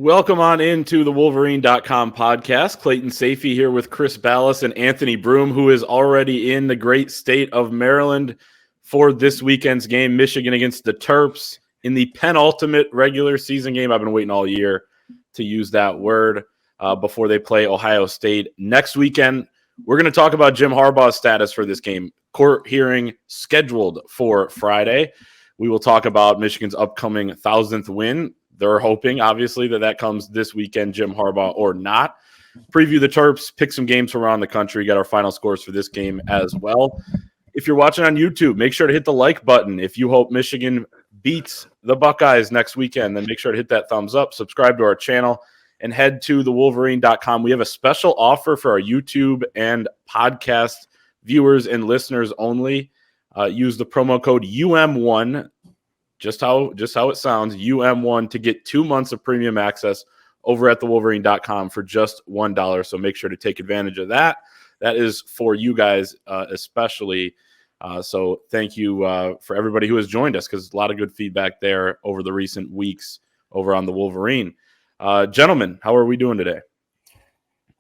Welcome on into the Wolverine.com podcast. Clayton Safey here with Chris Ballas and Anthony Broom, who is already in the great state of Maryland for this weekend's game, Michigan against the Terps, in the penultimate regular season game. I've been waiting all year to use that word before they play Ohio State next weekend. We're going to talk about Jim Harbaugh's status for this game. Court hearing scheduled for Friday. We will talk about Michigan's upcoming 1,000th win. They're hoping, obviously, that comes this weekend, Jim Harbaugh or not. Preview the Terps, pick some games from around the country, get our final scores for this game as well. If you're watching on YouTube, make sure to hit the like button. If you hope Michigan beats the Buckeyes next weekend, then make sure to hit that thumbs up, subscribe to our channel, and head to thewolverine.com. We have a special offer for our YouTube and podcast viewers and listeners only. Use the promo code UM1. Just how it sounds, UM1, to get 2 months of premium access over at thewolverine.com for just $1. So make sure to take advantage of that. That is for you guys especially. So thank you for everybody who has joined us, because a lot of good feedback there over the recent weeks over on the Wolverine. Gentlemen, how are we doing today?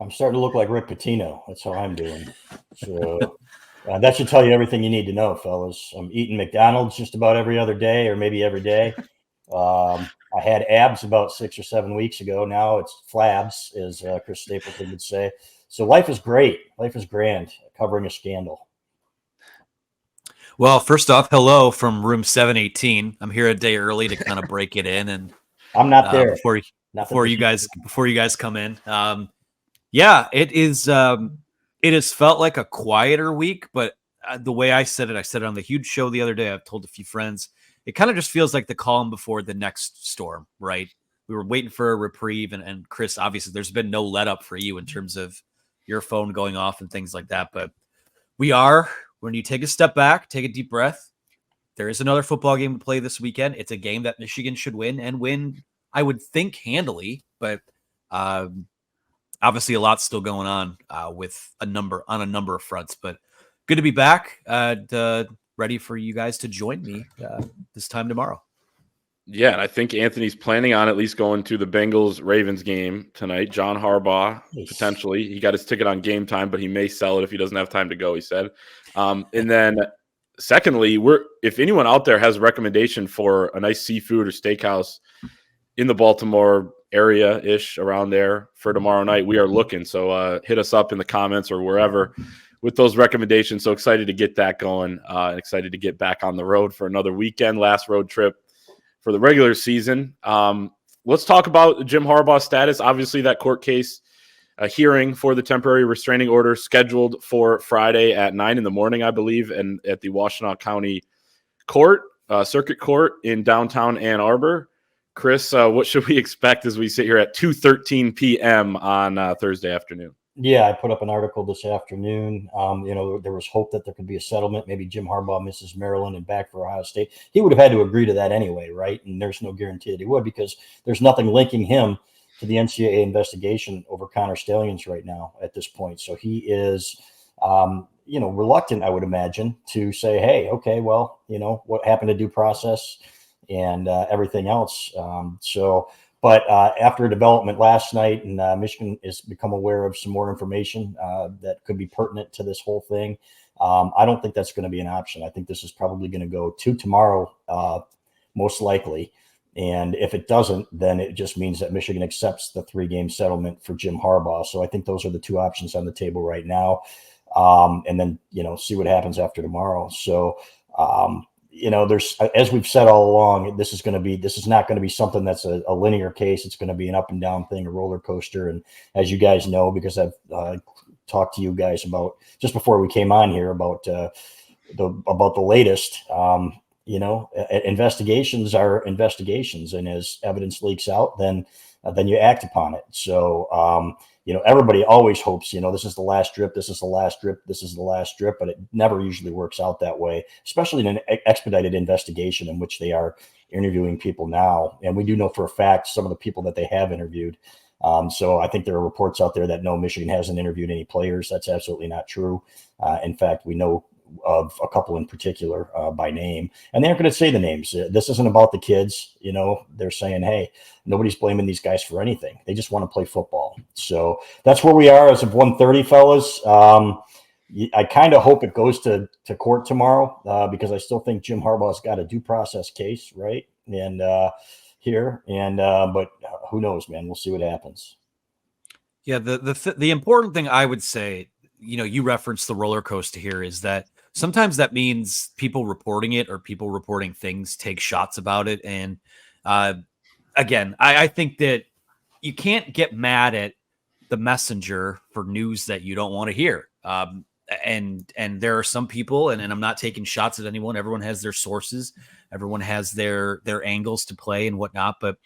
I'm starting to look like Rick Pitino. That's how I'm doing. So that should tell you everything you need to know, fellas. I'm eating McDonald's just about every other day, or maybe every day. I had abs about 6 or 7 weeks ago. Now it's flabs, as Chris Stapleton would say. So life is great. Life is grand, covering a scandal. Well, first off, hello from room 718. I'm here a day early to kind of break it in, and I'm not there before you guys come in. Yeah, it is. It has felt like a quieter week, but the way I said it on the huge show the other day. I've told a few friends, it kind of just feels like the calm before the next storm, right? We were waiting for a reprieve, and Chris, obviously, there's been no let up for you in terms of your phone going off and things like that. But when you take a step back, take a deep breath, there is another football game to play this weekend. It's a game that Michigan should win, and win, I would think, handily, but obviously, a lot still going on with a number of fronts, but good to be back. Ready for you guys to join me this time tomorrow. Yeah, and I think Anthony's planning on at least going to the Bengals-Ravens game tonight. John Harbaugh, potentially. He got his ticket on Game Time, but he may sell it if he doesn't have time to go, he said. And then, secondly, if anyone out there has a recommendation for a nice seafood or steakhouse in the Baltimore area-ish, around there for tomorrow night, we are looking. So hit us up in the comments or wherever with those recommendations. So excited to get that going. Excited to get back on the road for another weekend, last road trip for the regular season. Let's talk about Jim Harbaugh's status. Obviously, that court case, a hearing for the temporary restraining order scheduled for Friday at 9 in the morning, I believe, and at the Washtenaw County Court, Circuit Court in downtown Ann Arbor. Chris, what should we expect as we sit here at 2:13 p.m. on Thursday afternoon? Yeah, I put up an article this afternoon. There was hope that there could be a settlement. Maybe Jim Harbaugh misses Maryland and back for Ohio State. He would have had to agree to that anyway, right? And there's no guarantee that he would, because there's nothing linking him to the NCAA investigation over Connor Stallions right now at this point. So he is, reluctant, I would imagine, to say, hey, okay, well, what happened to due process and everything else. But after a development last night, and Michigan has become aware of some more information that could be pertinent to this whole thing, I don't think that's going to be an option. I think this is probably going to go to tomorrow, most likely. And if it doesn't, then it just means that Michigan accepts the 3-game settlement for Jim Harbaugh. So I think those are the two options on the table right now. And then, see what happens after tomorrow. So, there's, as we've said all along, this is not going to be something that's a linear case. It's going to be an up and down thing, a roller coaster. And as you guys know, because I've talked to you guys about just before we came on here about the latest, investigations are investigations, and as evidence leaks out, then you act upon it. So, everybody always hopes, this is the last drip, this is the last drip, this is the last drip, but it never usually works out that way, especially in an expedited investigation in which they are interviewing people now. And we do know for a fact some of the people that they have interviewed. So I think there are reports out there that no, Michigan hasn't interviewed any players. That's absolutely not true. In fact, we know of a couple in particular by name, and they aren't going to say the names. This isn't about the kids. They're saying, hey, nobody's blaming these guys for anything. They just want to play football. So that's where we are as of 1:30, fellas. I kind of hope it goes to court tomorrow because I still think Jim Harbaugh's got a due process case, right? And but who knows, man? We'll see what happens. Yeah, the important thing I would say, you referenced the roller coaster here, is that sometimes that means people reporting it or people reporting things take shots about it. And again, I think that you can't get mad at the messenger for news that you don't want to hear. And there are some people, and I'm not taking shots at anyone. Everyone has their sources. Everyone has their angles to play and whatnot. But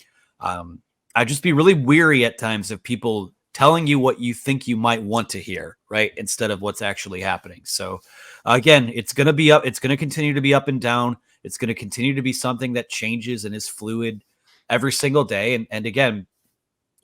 I'd just be really weary at times of people telling you what you think you might want to hear, right? Instead of what's actually happening. So again, it's going to be up. It's going to continue to be up and down. It's going to continue to be something that changes and is fluid every single day. And again,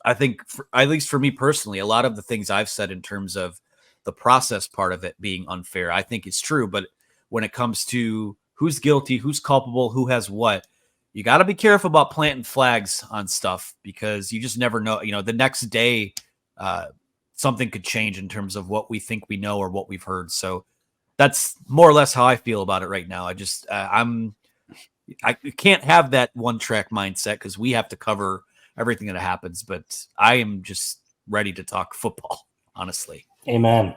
I think at least for me personally, a lot of the things I've said in terms of the process part of it being unfair, I think is true. But when it comes to who's guilty, who's culpable, who has what, you got to be careful about planting flags on stuff because you just never know. The next day, something could change in terms of what we think we know or what we've heard. So that's more or less how I feel about it right now. I just, I can't have that one track mindset because we have to cover everything that happens, but I am just ready to talk football, honestly. Amen.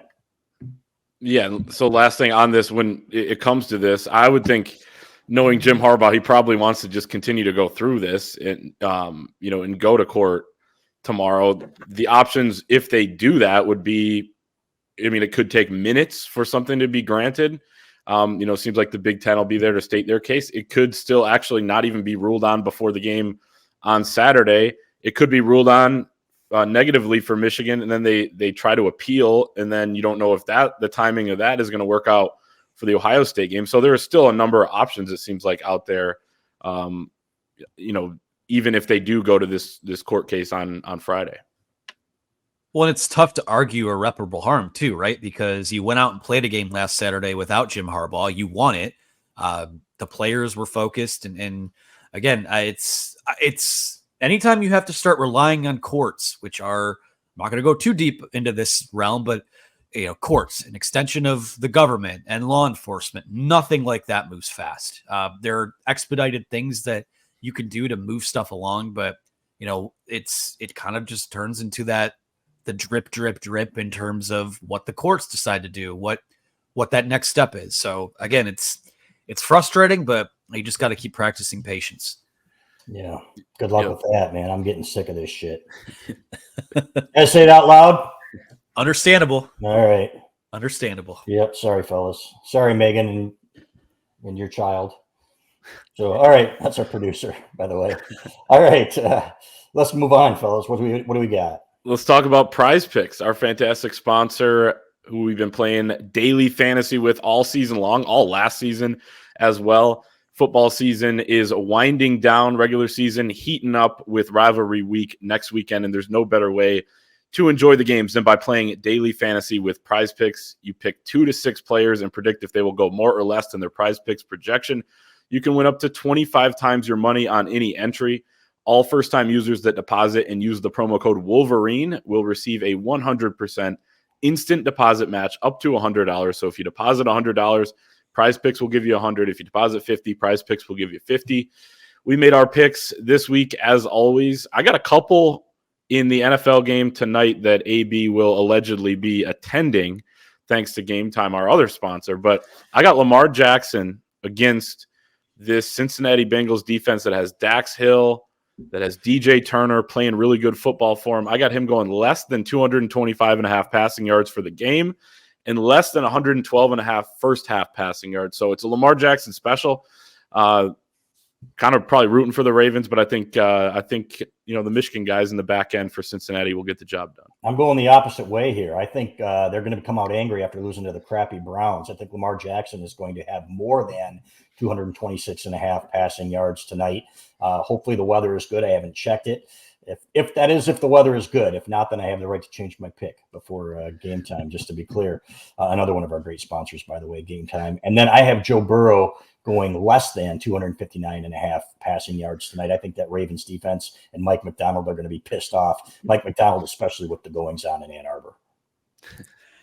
Yeah. So last thing on this, when it comes to this, I would think knowing Jim Harbaugh, he probably wants to just continue to go through this and, and go to court tomorrow. The options, if they do that, would be, it could take minutes for something to be granted. Seems like the Big Ten will be there to state their case. It could still actually not even be ruled on before the game on Saturday. It could be ruled on negatively for Michigan, and then they try to appeal, and then you don't know if the timing of that is going to work out for the Ohio State game. So there is still a number of options, it seems like, out there, even if they do go to this court case on Friday. Well, it's tough to argue irreparable harm too, right? Because you went out and played a game last Saturday without Jim Harbaugh. You won it. The players were focused. And again, it's anytime you have to start relying on courts, which are, I'm not going to go too deep into this realm, but courts, an extension of the government and law enforcement, nothing like that moves fast. There are expedited things that you can do to move stuff along, but it kind of just turns into the drip, drip, drip in terms of what the courts decide to do, what that next step is. So again, it's frustrating, but you just got to keep practicing patience. Yeah. Good luck with that, man. I'm getting sick of this shit. Can I say it out loud? Understandable. All right. Understandable. Yep. Sorry, fellas. Sorry, Megan and your child. So, all right. That's our producer, by the way. All right. Let's move on, fellas. What do we got? Let's talk about Prize Picks, our fantastic sponsor who we've been playing daily fantasy with all season long, all last season as well. Football season is winding down, regular season heating up with rivalry week next weekend, and there's no better way to enjoy the games than by playing daily fantasy with Prize Picks. You pick 2 to 6 players and predict if they will go more or less than their Prize Picks projection. You can win up to 25 times your money on any entry. All first-time users that deposit and use the promo code Wolverine will receive a 100% instant deposit match up to $100. So if you deposit $100, Prize Picks will give you $100. If you deposit $50, Prize Picks will give you $50. We made our picks this week, as always. I got a couple in the NFL game tonight that AB will allegedly be attending, thanks to Game Time, our other sponsor. But I got Lamar Jackson against this Cincinnati Bengals defense that has Dax Hill, that has DJ Turner playing really good football for him. I got him going less than 225.5 passing yards for the game and less than 112.5 first half passing yards. So it's a Lamar Jackson special. Kind of probably rooting for the Ravens, but I think the Michigan guys in the back end for Cincinnati will get the job done. I'm going the opposite way here. I think they're going to come out angry after losing to the crappy Browns. I think Lamar Jackson is going to have more than 226.5 passing yards tonight. Hopefully the weather is good. I haven't checked it. If the weather is good. If not, then I have the right to change my pick before game time, just to be clear. Another one of our great sponsors, by the way, Game Time. And then I have Joe Burrow going less than 259.5 passing yards tonight. I think that Ravens defense and Mike McDonald are going to be pissed off. Mike McDonald, especially with the goings on in Ann Arbor.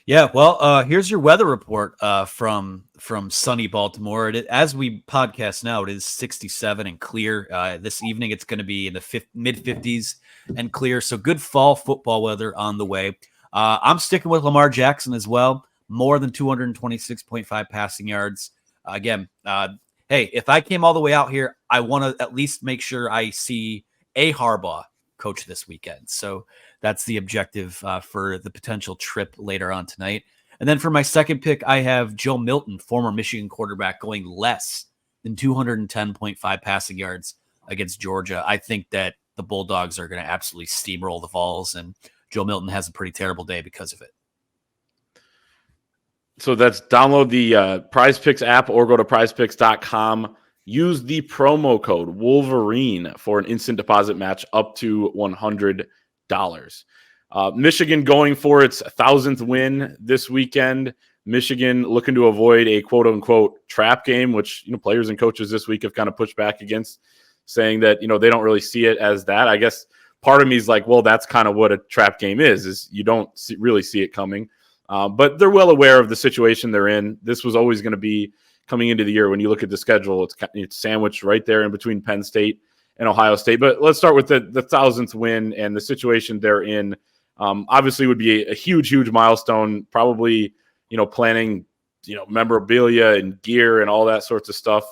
Yeah, well, here's your weather report from sunny Baltimore. As we podcast now, it is 67 and clear. This evening, it's going to be in the mid-50s and clear. So good fall football weather on the way. I'm sticking with Lamar Jackson as well. More than 226.5 passing yards. Again, hey, if I came all the way out here, I want to at least make sure I see a Harbaugh coach this weekend. So that's the objective for the potential trip later on tonight. And then for my second pick, I have Joe Milton, former Michigan quarterback, going less than 210.5 passing yards against Georgia. I think that the Bulldogs are going to absolutely steamroll the Vols, and Joe Milton has a pretty terrible day because of it. So that's download the Prize Picks app or go to prizepicks.com. Use the promo code Wolverine for an instant deposit match up to $100. Michigan going for its 1,000th win this weekend. Michigan looking to avoid a quote-unquote trap game, which players and coaches this week have kind of pushed back against, saying that they don't really see it as that. I guess part of me is like, well, that's kind of what a trap game is you don't really see it coming. But they're well aware of the situation they're in. This was always going to be coming into the year. When you look at the schedule, it's sandwiched right there in between Penn State and Ohio State. But let's start with the 1,000th win and the situation they're in. Obviously would be a huge milestone, probably, planning, memorabilia and gear and all that sorts of stuff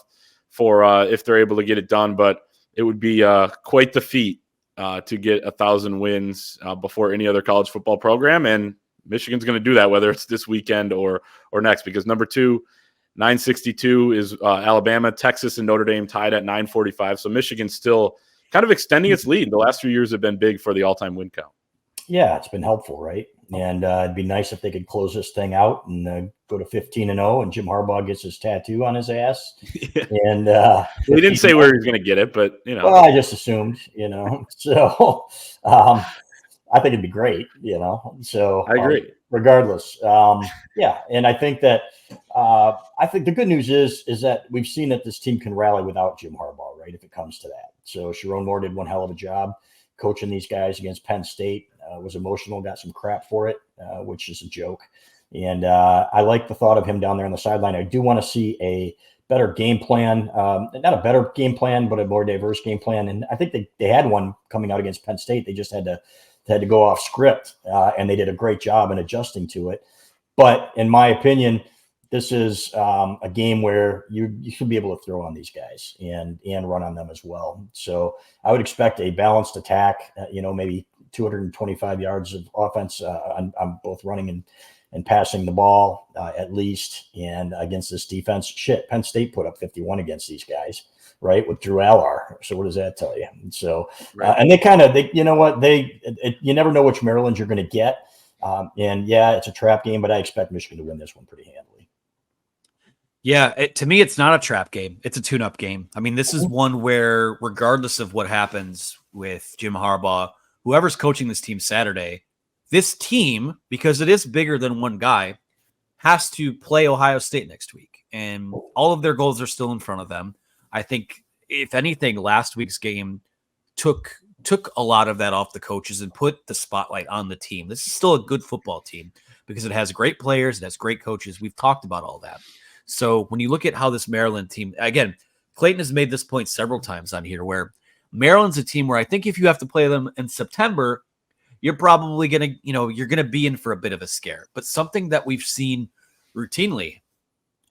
for if they're able to get it done. But it would be quite the feat to get 1,000 wins before any other college football program. And Michigan's going to do that, whether it's this weekend or next, because number 2, 962 is Alabama. Texas and Notre Dame tied at 945. So Michigan's still kind of extending its lead. The last few years have been big for the all-time win count. Yeah, it's been helpful, right? And it'd be nice if they could close this thing out and go to 15-0, and Jim Harbaugh gets his tattoo on his ass. Yeah. And we didn't say where he was going to get it, but Well, I just assumed, So I think it'd be great, So I agree. Regardless, yeah, and I think that I think the good news is that we've seen that this team can rally without Jim Harbaugh, right? If it comes to that. So Sharon Moore did one hell of a job coaching these guys against Penn State. Was emotional, got some crap for it, which is a joke. And I like the thought of him down there on the sideline. I do want to see a better game plan, not a better game plan, but a more diverse game plan. And I think they had one coming out against Penn State. They just had to go off script, and they did a great job in adjusting to it. But in my opinion, this is a game where you should be able to throw on these guys and run on them as well. So I would expect a balanced attack, maybe 225 yards of offense on both running and passing the ball at least. And against this defense, Penn State put up 51 against these guys, right, with Drew Allar. So what does that tell you? And so, and you never know which Maryland you're going to get. And yeah, it's a trap game, but I expect Michigan to win this one pretty handily. Yeah, to me, it's not a trap game. It's a tune-up game. I mean, this is one where, regardless of what happens with Jim Harbaugh, whoever's coaching this team Saturday, this team, because it is bigger than one guy, has to play Ohio State next week. And all of their goals are still in front of them. I think, if anything, last week's game took a lot of that off the coaches and put the spotlight on the team. This is still a good football team because it has great players, it has great coaches. We've talked about all that. So when you look at how this Maryland team, again, Clayton has made this point several times on here, where Maryland's a team where I think if you have to play them in September, you're probably going to, you're going to be in for a bit of a scare. But something that we've seen routinely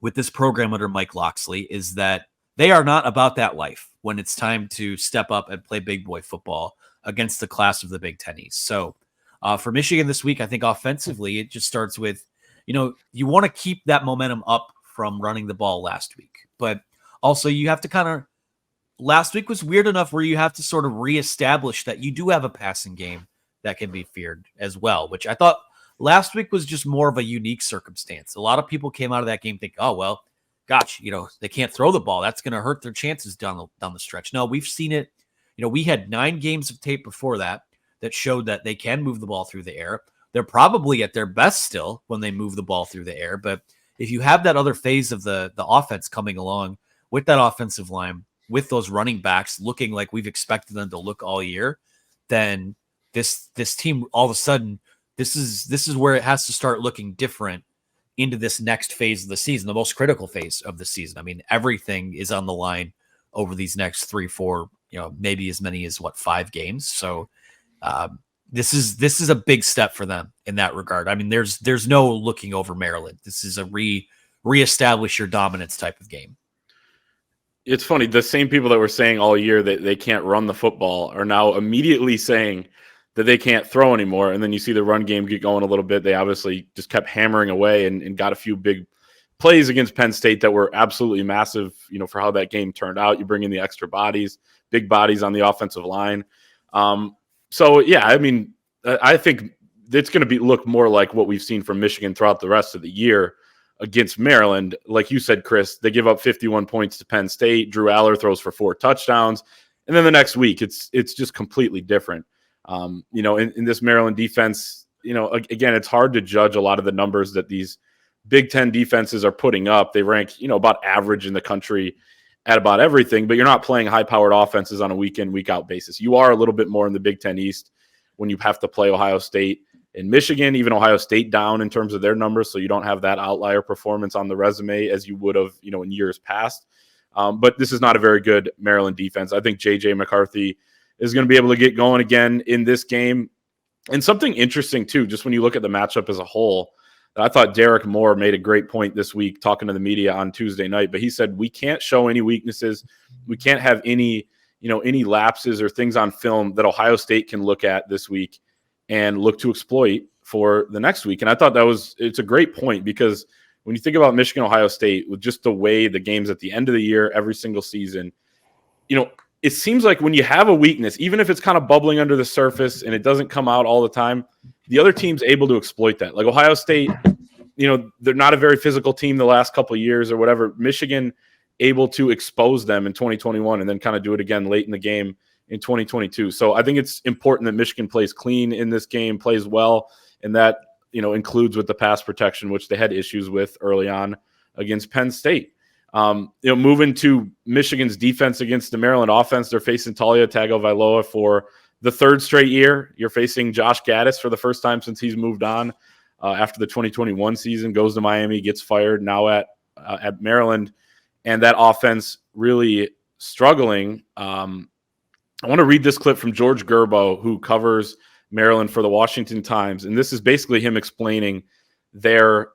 with this program under Mike Locksley is that they are not about that life when it's time to step up and play big boy football against the class of the Big Ten East. So for Michigan this week, I think offensively, it just starts with, you want to keep that momentum up from running the ball last week. But also you have to last week was weird enough where you have to sort of reestablish that you do have a passing game that can be feared as well, which I thought last week was just more of a unique circumstance. A lot of people came out of that game thinking, oh, well, gosh, they can't throw the ball. That's going to hurt their chances down the stretch. No, we've seen it, We had 9 games of tape before that showed that they can move the ball through the air. They're probably at their best still when they move the ball through the air. But if you have that other phase of the offense coming along with that offensive line, with those running backs looking like we've expected them to look all year, then this team all of a sudden, this is where it has to start looking different into this next phase of the season, the most critical phase of the season. I mean, everything is on the line over these next 3, 4, maybe as many as 5 games. So this is a big step for them in that regard. I mean, there's no looking over Maryland. This is a reestablish your dominance type of game. It's funny. The same people that were saying all year that they can't run the football are now immediately saying that they can't throw anymore. And then you see the run game get going a little bit. They obviously just kept hammering away and got a few big plays against Penn State that were absolutely massive, for how that game turned out. You bring in the extra bodies, big bodies on the offensive line. So, yeah, I mean, I think it's going to look more like what we've seen from Michigan throughout the rest of the year against Maryland. Like you said, Chris, they give up 51 points to Penn State. Drew Aller throws for 4 touchdowns. And then the next week, it's just completely different. In this Maryland defense, again, it's hard to judge a lot of the numbers that these Big Ten defenses are putting up. They rank, about average in the country at about everything, but you're not playing high-powered offenses on a week-in, week-out basis. You are a little bit more in the Big Ten East when you have to play Ohio State and Michigan, even Ohio State down in terms of their numbers, so you don't have that outlier performance on the resume as you would have, in years past. But this is not a very good Maryland defense. I think J.J. McCarthy is going to be able to get going again in this game. And something interesting, too, just when you look at the matchup as a whole, I thought Derek Moore made a great point this week talking to the media on Tuesday night, but he said, we can't show any weaknesses. We can't have any lapses or things on film that Ohio State can look at this week and look to exploit for the next week. And I thought it's a great point, because when you think about Michigan, Ohio State, with just the way the games at the end of the year, every single season, it seems like when you have a weakness, even if it's kind of bubbling under the surface and it doesn't come out all the time, the other team's able to exploit that. Like Ohio State, they're not a very physical team the last couple of years or whatever. Michigan able to expose them in 2021 and then kind of do it again late in the game in 2022. So I think it's important that Michigan plays clean in this game, plays well, and that, includes with the pass protection, which they had issues with early on against Penn State. Moving to Michigan's defense against the Maryland offense, they're facing Talia Tagovailoa for the 3rd straight year. You're facing Josh Gaddis for the first time since he's moved on after the 2021 season, goes to Miami, gets fired, now at Maryland, and that offense really struggling. I want to read this clip from George Gerbo, who covers Maryland for the Washington Times, and this is basically him explaining their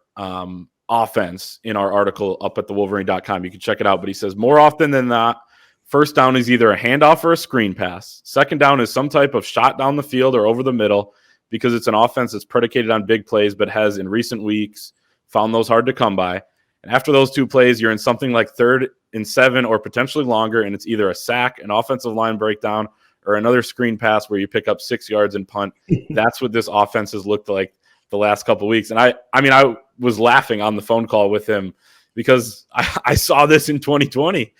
offense in our article up at thewolverine.com. You can check it out, but he says, more often than not, first down is either a handoff or a screen pass. Second down is some type of shot down the field or over the middle, because it's an offense that's predicated on big plays, but has in recent weeks found those hard to come by. And after those 2 plays, you're in something like 3rd and 7 or potentially longer, and it's either a sack, an offensive line breakdown, or another screen pass where you pick up 6 yards and punt. That's what this offense has looked like the last couple of weeks. And I was laughing on the phone call with him because I saw this in 2020.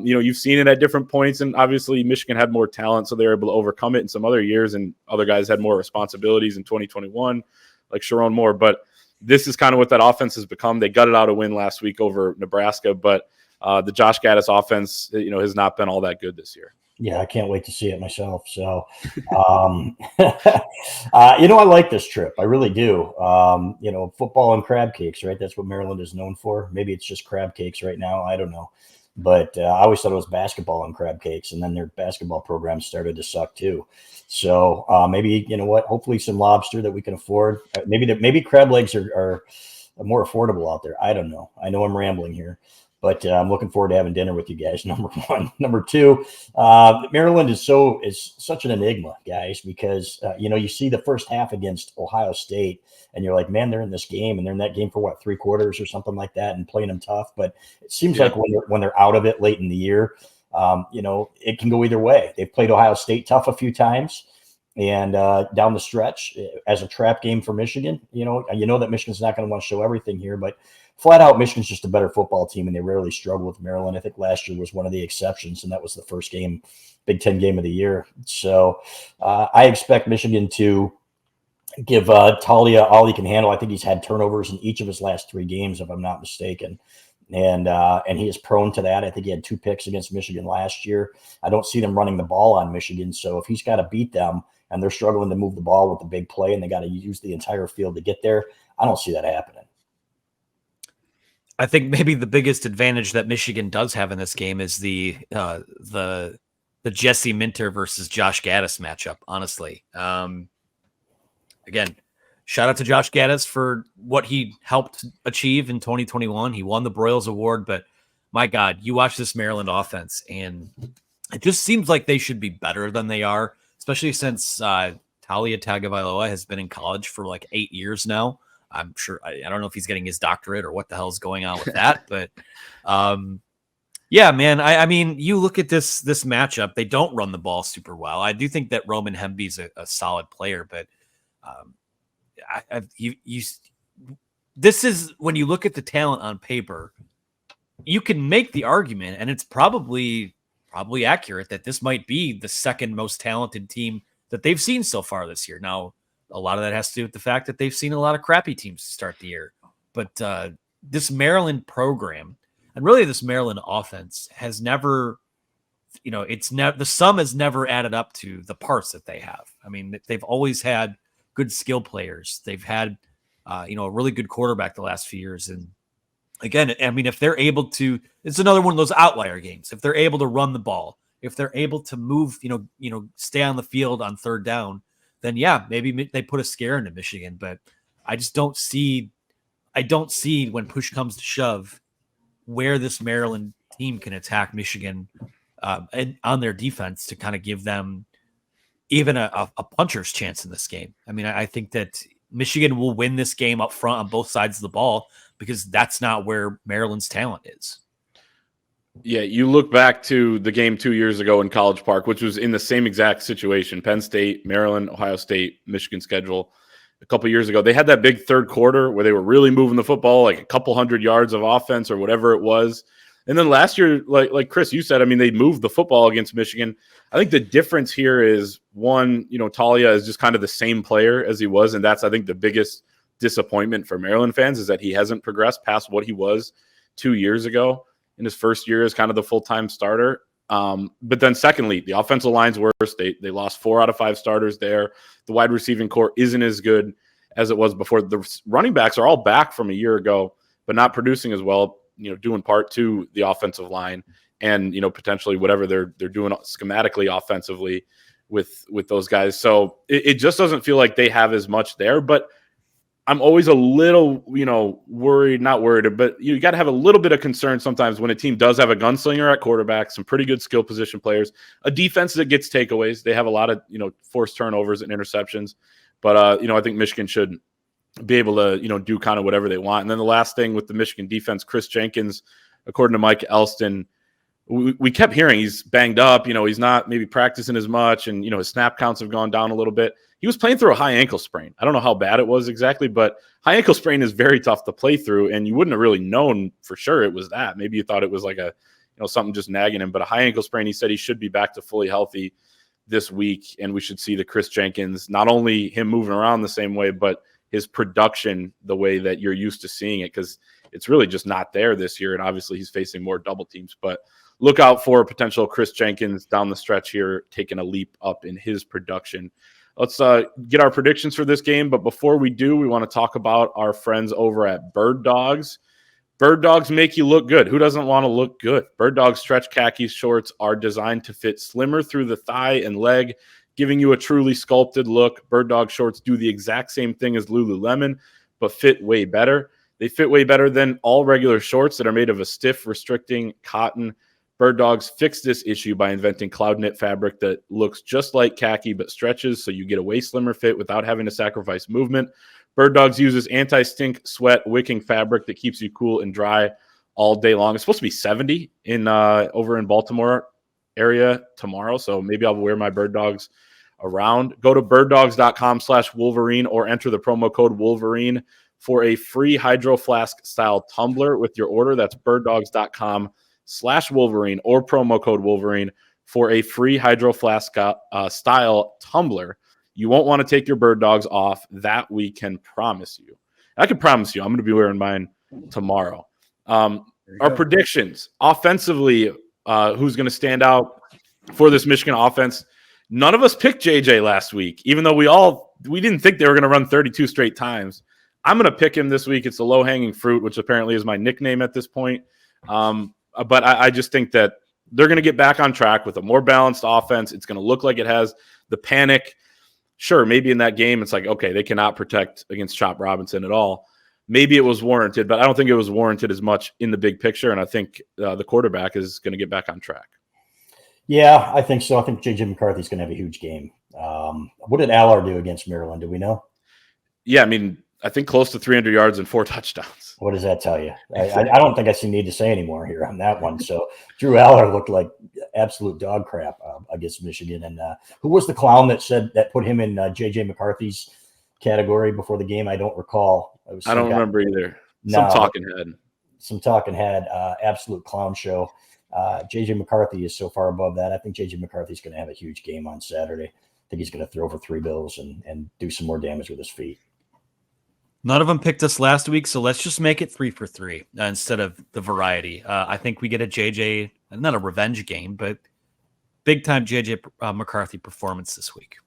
You've seen it at different points, and obviously Michigan had more talent, so they were able to overcome it in some other years, and other guys had more responsibilities in 2021, like Sharon Moore. But this is kind of what that offense has become. They gutted out a win last week over Nebraska, but the Josh Gaddis offense, has not been all that good this year. Yeah, I can't wait to see it myself. So, I like this trip. I really do. Football and crab cakes, right? That's what Maryland is known for. Maybe it's just crab cakes right now. I don't know. But I always thought it was basketball and crab cakes, and then their basketball program started to suck too. So maybe, hopefully some lobster that we can afford. Maybe crab legs are more affordable out there. I don't know. I know I'm rambling here. But I'm looking forward to having dinner with you guys, number one. Number two, Maryland is such an enigma, guys, because, you see the first half against Ohio State, and you're like, man, they're in this game, and they're in that game for, 3 quarters or something like that, and playing them tough. But it seems like when they're out of it late in the year, it can go either way. They've played Ohio State tough a few times, And down the stretch, as a trap game for Michigan, you know that Michigan's not going to want to show everything here, but flat out, Michigan's just a better football team, and they rarely struggle with Maryland. I think last year was one of the exceptions, and that was the first game, Big Ten game of the year. So I expect Michigan to give Talia all he can handle. I think he's had turnovers in each of his last 3 games, if I'm not mistaken. And he is prone to that. I think he had 2 picks against Michigan last year. I don't see them running the ball on Michigan. So if he's got to beat them and they're struggling to move the ball with the big play and they got to use the entire field to get there, I don't see that happening. I think maybe the biggest advantage that Michigan does have in this game is the Jesse Minter versus Josh Gaddis matchup, honestly. Again, shout out to Josh Gaddis for what he helped achieve in 2021. He won the Broyles Award, but my God, you watch this Maryland offense, and it just seems like they should be better than they are, especially since Talia Tagovailoa has been in college for like 8 years now. I'm sure, I don't know if he's getting his doctorate or what the hell is going on with that, but yeah, man. I mean, you look at this matchup, they don't run the ball super well. I do think that Roman Hemby's a solid player, but this is when you look at the talent on paper, you can make the argument, and it's probably accurate, that this might be the second most talented team that they've seen so far this year. Now, a lot of that has to do with the fact that they've seen a lot of crappy teams to start the year, but this Maryland program and really this Maryland offense has never, the sum has never added up to the parts that they have. I mean, they've always had good skill players. They've had, a really good quarterback the last few years. And again, I mean, if they're able to, it's another one of those outlier games. If they're able to run the ball, if they're able to move, stay on the field on third down, then yeah, maybe they put a scare into Michigan. But I just don't see when push comes to shove where this Maryland team can attack Michigan and on their defense to kind of give them even a puncher's chance in this game. I mean, I think that Michigan will win this game up front on both sides of the ball because that's not where Maryland's talent is. Yeah, you look back to the game 2 years ago in College Park, which was in the same exact situation. Penn State, Maryland, Ohio State, Michigan schedule. A couple of years ago, they had that big third quarter where they were really moving the football, like a couple hundred yards of offense or whatever it was. And then last year, like Chris, you said, I mean, they moved the football against Michigan. I think the difference here is, one, Talia is just kind of the same player as he was, and that's, I think, the biggest disappointment for Maryland fans is that he hasn't progressed past what he was 2 years ago in his first year as kind of the full-time starter. But then secondly, the offensive line's worse. They lost 4 out of 5 starters there. The wide receiving core isn't as good as it was before. The running backs are all back from a year ago, but not producing as well, due in part to the offensive line and, potentially whatever they're doing schematically offensively with those guys. So it just doesn't feel like they have as much there, but I'm always a little, worried, not worried, but you got to have a little bit of concern sometimes when a team does have a gunslinger at quarterback, some pretty good skill position players, a defense that gets takeaways. They have a lot of, forced turnovers and interceptions, but, I think Michigan should be able to, do kind of whatever they want. And then the last thing with the Michigan defense, Chris Jenkins, according to Mike Elston, we kept hearing he's banged up, he's not maybe practicing as much, and, his snap counts have gone down a little bit. He was playing through a high ankle sprain. I don't know how bad it was exactly, but high ankle sprain is very tough to play through, and you wouldn't have really known for sure it was that. Maybe you thought it was like something just nagging him, but a high ankle sprain, he said he should be back to fully healthy this week, and we should see the Chris Jenkins, not only him moving around the same way, but his production the way that you're used to seeing it, because it's really just not there this year, and obviously he's facing more double teams. But look out for potential Chris Jenkins down the stretch here, taking a leap up in his production. Let's get our predictions for this game. But before we do, we want to talk about our friends over at Bird Dogs. Bird Dogs make you look good. Who doesn't want to look good? Bird Dogs stretch khaki shorts are designed to fit slimmer through the thigh and leg, giving you a truly sculpted look. Bird Dog shorts do the exact same thing as Lululemon, but fit way better. They fit way better than all regular shorts that are made of a stiff, restricting cotton. Bird Dogs fixed this issue by inventing cloud knit fabric that looks just like khaki but stretches so you get a way slimmer fit without having to sacrifice movement. Bird Dogs uses anti-stink, sweat, wicking fabric that keeps you cool and dry all day long. It's supposed to be 70 over in Baltimore area tomorrow, so maybe I'll wear my Bird Dogs around. Go to birddogs.com/Wolverine or enter the promo code Wolverine for a free Hydro Flask style tumbler with your order. That's birddogs.com/Wolverine or promo code Wolverine for a free Hydro Flask style tumbler. You won't want to take your Bird Dogs off. That we can promise you. I can promise you I'm going to be wearing mine tomorrow. Our predictions offensively, who's going to stand out for this Michigan offense? None of us picked JJ last week, even though we didn't think they were going to run 32 straight times. I'm going to pick him this week. It's the low-hanging fruit, which apparently is my nickname at this point. But I just think that they're going to get back on track with a more balanced offense. It's going to look like it has the panic. Sure, maybe in that game, it's like, okay, they cannot protect against Chop Robinson at all. Maybe it was warranted, but I don't think it was warranted as much in the big picture, and I think the quarterback is going to get back on track. Yeah, I think so. I think J.J. McCarthy's going to have a huge game. What did Allard do against Maryland? Do we know? Yeah, I mean, I think close to 300 yards and 4 touchdowns. What does that tell you? I don't think I need to say any more here on that one. So Drew Allard looked like absolute dog crap against Michigan. And who was the clown that put him in J.J. McCarthy's category before the game? I don't recall. I don't remember either. No, Some talking head. Absolute clown show. J.J. McCarthy is so far above that. I think J.J. McCarthy's going to have a huge game on Saturday. I think he's going to throw for 3 bills and do some more damage with his feet. None of them picked us last week, so let's just make it 3 for 3 instead of the variety. I think we get a JJ, not a revenge game, but big-time JJ McCarthy performance this week.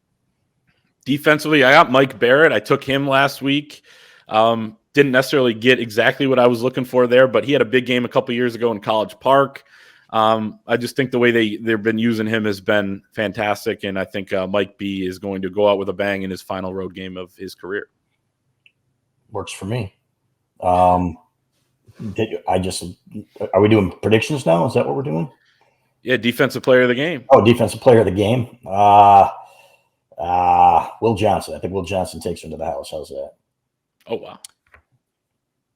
Defensively, I got Mike Barrett. I took him last week. Didn't necessarily get exactly what I was looking for there, but he had a big game a couple years ago in College Park. I just think the way they've been using him has been fantastic, and I think Mike B is going to go out with a bang in his final road game of his career. Works for me. Are we doing predictions now? Is that what we're doing? Yeah, defensive player of the game. Oh, defensive player of the game. Will Johnson. I think Will Johnson takes him to the house. How's that? Oh, wow.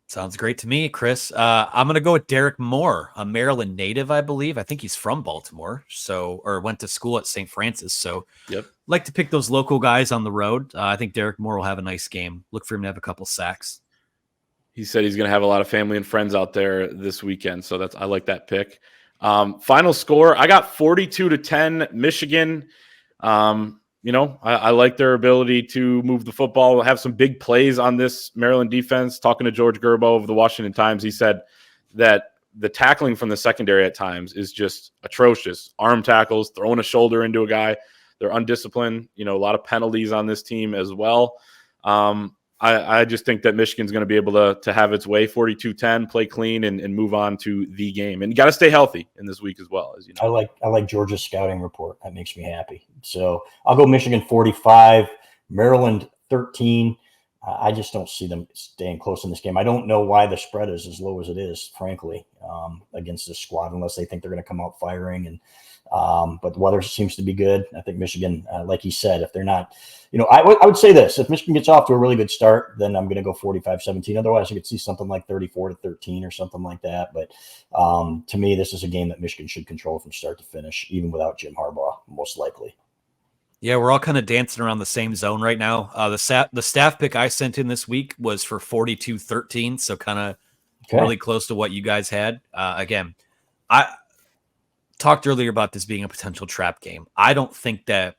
Sounds great to me, Chris. I'm going to go with Derek Moore, a Maryland native, I believe. I think he's from Baltimore, or went to school at St. Francis. So yep. Like to pick those local guys on the road. I think Derek Moore will have a nice game. Look for him to have a couple sacks. He said he's going to have a lot of family and friends out there this weekend. So I like that pick. Final score, I got 42-10 Michigan. I like their ability to move the football, have some big plays on this Maryland defense. Talking to George Gerbo of the Washington Times, he said that the tackling from the secondary at times is just atrocious. Arm tackles, throwing a shoulder into a guy. They're undisciplined. A lot of penalties on this team as well. I just think that Michigan's going to be able to have its way, 42-10, play clean, and move on to the game. And you got to stay healthy in this week as well. As you know. I like Georgia's scouting report. That makes me happy. So I'll go Michigan 45, Maryland 13. I just don't see them staying close in this game. I don't know why the spread is as low as it is, frankly, against this squad, unless they think they're going to come out firing. And but the weather seems to be good. I think Michigan, like he said, if they're not, I would say this: if Michigan gets off to a really good start, then I'm going to go 45-17. Otherwise, I could see something like 34-13 or something like that. But to me, this is a game that Michigan should control from start to finish, even without Jim Harbaugh, most likely. Yeah, we're all kind of dancing around the same zone right now. The staff pick I sent in this week was for 42-13, so kind of really close to what you guys had. Again, I talked earlier about this being a potential trap game. I don't think that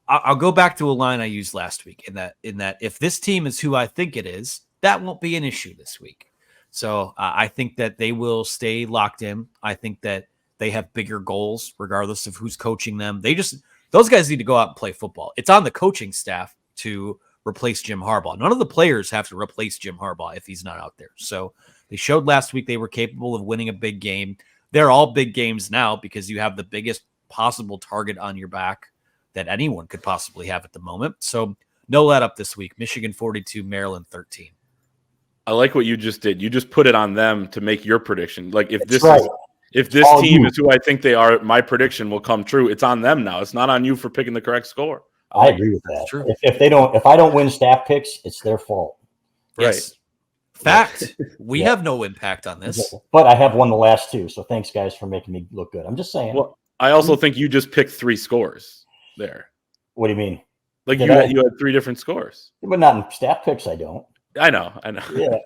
I'll go back to a line I used last week in that if this team is who I think it is, that won't be an issue this week. So I think that they will stay locked in. I think that they have bigger goals regardless of who's coaching them. Those guys need to go out and play football. It's on the coaching staff to replace Jim Harbaugh. None of the players have to replace Jim Harbaugh if he's not out there. So they showed last week they were capable of winning a big game. They're all big games now because you have the biggest possible target on your back that anyone could possibly have at the moment. So no let up this week. Michigan 42, Maryland 13. I like what you just did. You just put it on them to make your prediction. Like if this team is who I think they are, my prediction will come true. It's on them now. It's not on you for picking the correct score. I agree with that. True. If I don't win staff picks, it's their fault. Yes. Right. Fact. We have no impact on this. But I have won the last two. So thanks, guys, for making me look good. I'm just saying. Well, I also think you just picked 3 scores there. What do you mean? Like Did you had 3 different scores. But not in stat picks, I don't. I know. Yeah.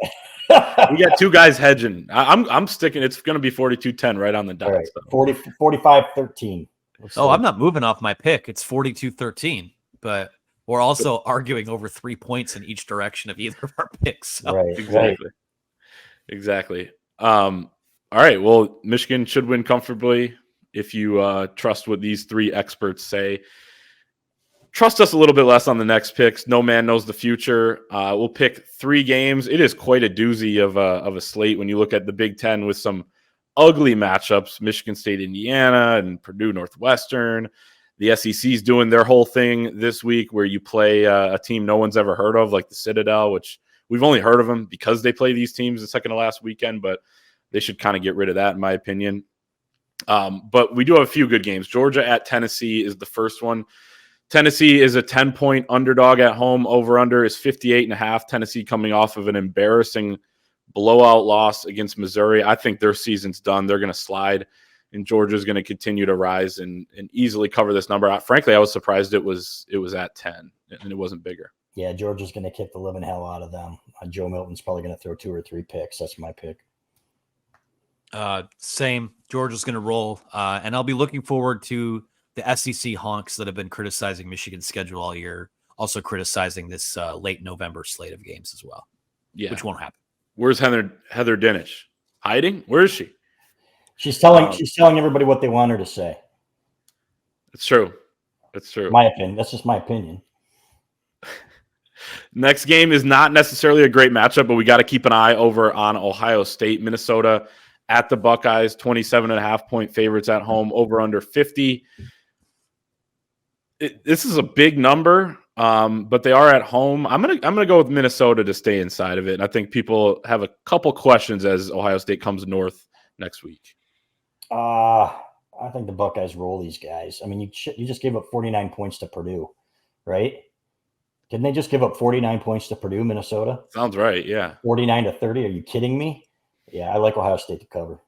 We got 2 guys hedging. I'm sticking. It's going to be 42-10 right on the dot. All right. So. 45-13. I'm not moving off my pick. It's 42-13, but we're also arguing over 3 points in each direction of either of our picks. So. Right. Exactly. All right. Well, Michigan should win comfortably if you trust what these 3 experts say. Trust us a little bit less on the next picks. No man knows the future. We'll pick 3 games. It is quite a doozy of a slate when you look at the Big Ten with some ugly matchups. Michigan State, Indiana, and Purdue Northwestern. The SEC's doing their whole thing this week where you play a team no one's ever heard of, like the Citadel, which we've only heard of them because they play these teams the second to last weekend, but they should kind of get rid of that, in my opinion. But we do have a few good games. Georgia at Tennessee is the first one. Tennessee is a 10-point underdog at home. Over-under is 58.5. Tennessee coming off of an embarrassing blowout loss against Missouri. I think their season's done. They're going to slide, and Georgia's going to continue to rise and easily cover this number. Frankly, I was surprised it was at 10, and it wasn't bigger. Yeah, Georgia's going to kick the living hell out of them. Joe Milton's probably going to throw 2 or 3 picks. That's my pick. Same. Georgia's going to roll, and I'll be looking forward to the SEC honks that have been criticizing Michigan's schedule all year, also criticizing this late November slate of games as well. Yeah, which won't happen. Where's Heather Dinich? Hiding? Where is she? She's telling everybody what they want her to say. It's true. It's true. My opinion. That's just my opinion. Next game is not necessarily a great matchup, but we got to keep an eye over on Ohio State. Minnesota at the Buckeyes, 27.5-point favorites at home, over under 50. This is a big number, but they are at home. I'm gonna go with Minnesota to stay inside of it. And I think people have a couple questions as Ohio State comes north next week. I think the Buckeyes roll these guys. I mean, you just gave up 49 points to Purdue, right? Didn't they just give up 49 points to Purdue, Minnesota? Sounds right, yeah. 49-30. Are you kidding me? Yeah, I like Ohio State to cover.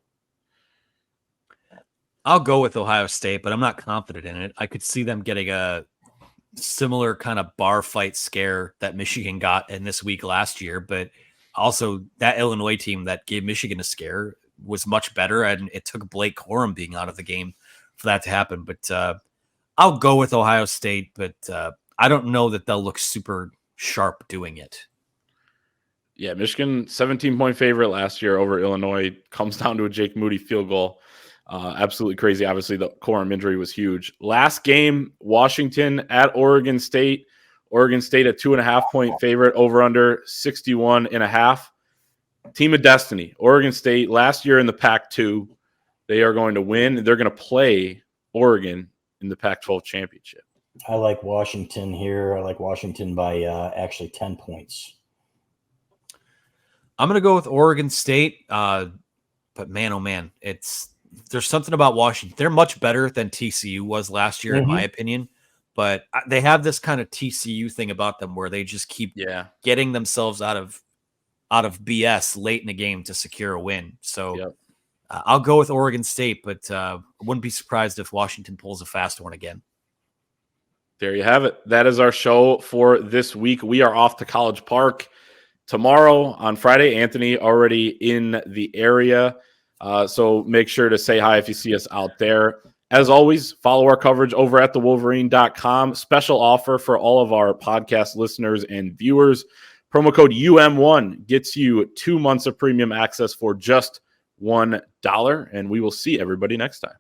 I'll go with Ohio State, but I'm not confident in it. I could see them getting a similar kind of bar fight scare that Michigan got in this week last year, but also that Illinois team that gave Michigan a scare was much better, and it took Blake Corum being out of the game for that to happen. But I'll go with Ohio State, but I don't know that they'll look super sharp doing it. Yeah, Michigan, 17-point favorite last year over Illinois. Comes down to a Jake Moody field goal. Absolutely crazy. Obviously, the Corum injury was huge. Last game, Washington at Oregon State. Oregon State a 2.5-point favorite, over under 61.5. Team of destiny. Oregon State last year in the Pac-2. They are going to win. They're going to play Oregon in the Pac-12 championship. I like Washington here. I like Washington by actually 10 points. I'm going to go with Oregon State. But man, oh man, there's something about Washington. They're much better than TCU was last year, in my opinion. But they have this kind of TCU thing about them where they just keep getting themselves out of BS late in the game to secure a win. So I'll go with Oregon State, but wouldn't be surprised if Washington pulls a fast one again. There you have it. That is our show for this week. We are off to College Park tomorrow. On Friday, Anthony already in the area. So make sure to say hi if you see us out there. As always, follow our coverage over at thewolverine.com. Special offer for all of our podcast listeners and viewers. Promo code UM1 gets you 2 months of premium access for just $1. And we will see everybody next time.